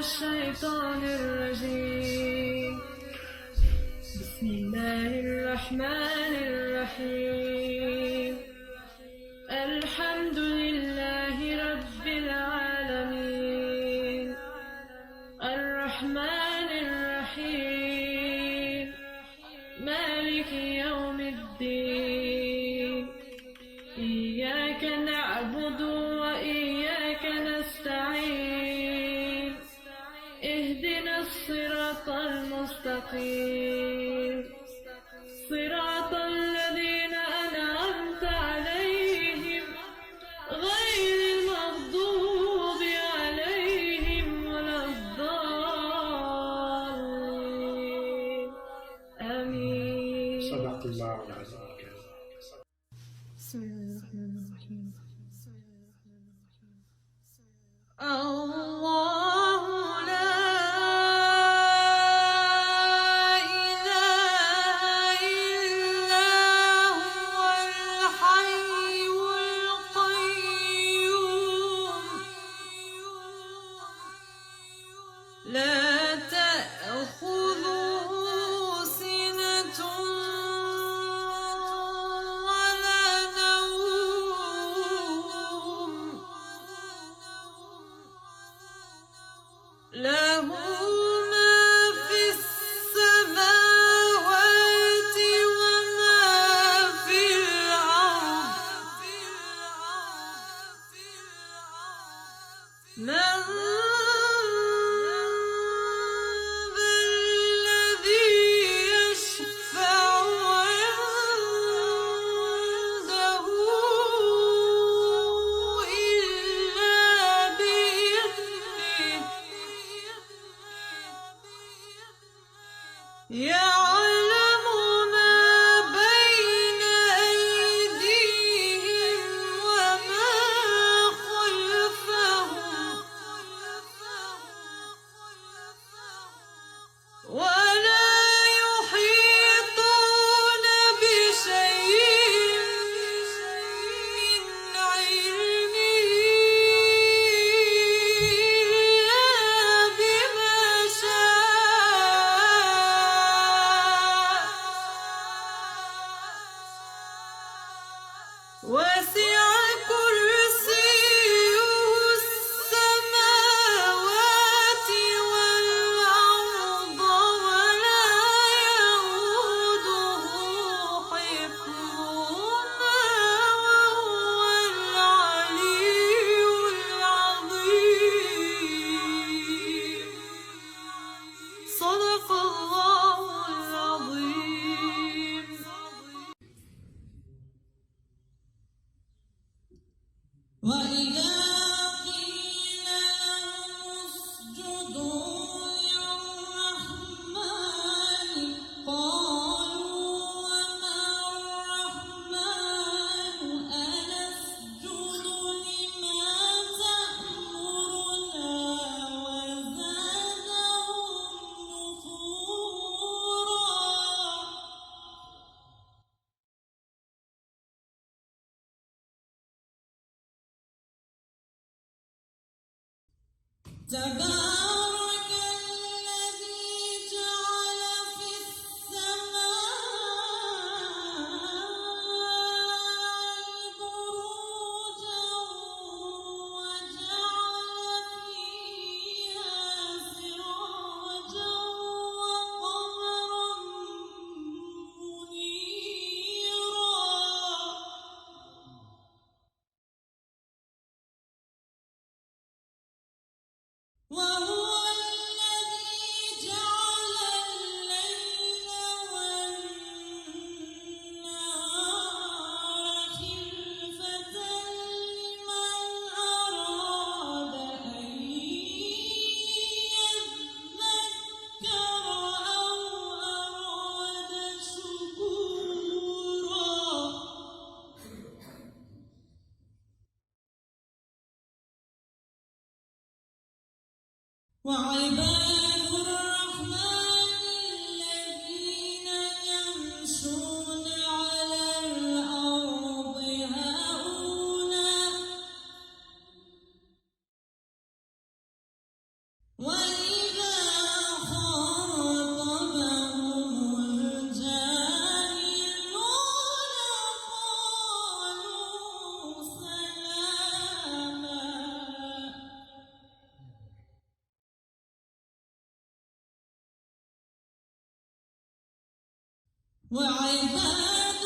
الشيطان الرجيم. بسم الله الرحمن الرحيم. الحمد لله رب العالمين، الرحمن الرحيم، مالك يوم الدين. إياك نعبد وإياك نستعين، اهدنا الصراط المستقيم، صراط الذين أنعمت عليهم غير المغضوب عليهم ولا الضالين. آمين. صدق الله العظيم. بسم الله الرحمن الرحيم. الله لا إله إلا هو الحي القيوم، لا تأخذه سنة ولا نوم، له ما في السماوات وما في الأرض. من ذا الذي يشفع عنده إلا بإذنه، يعلم ما بين أيديهم وما خلفهم، ولا يحيطون بشيء من علمه إلا بما شاء، وسع كرسيه السماوات والأرض ولا يئوده حفظهما وهو العلي العظيم. صدق الله العظيم. وإذا قيل لهم اسجدوا للرحمن قالوا وما الرحمن أنسجد لما تأمرنا وزادهم نفورا. تبارك الذي جعل في السماء بروجا وجعل فيها سراجا وقمرا منيرا. وهو الذي جعل الليل والنهار خلفة لمن أراد أن يذكر أو أراد شكورا. وعباد الرحمن الذين يمشون على الأرض هونا ولا وعباد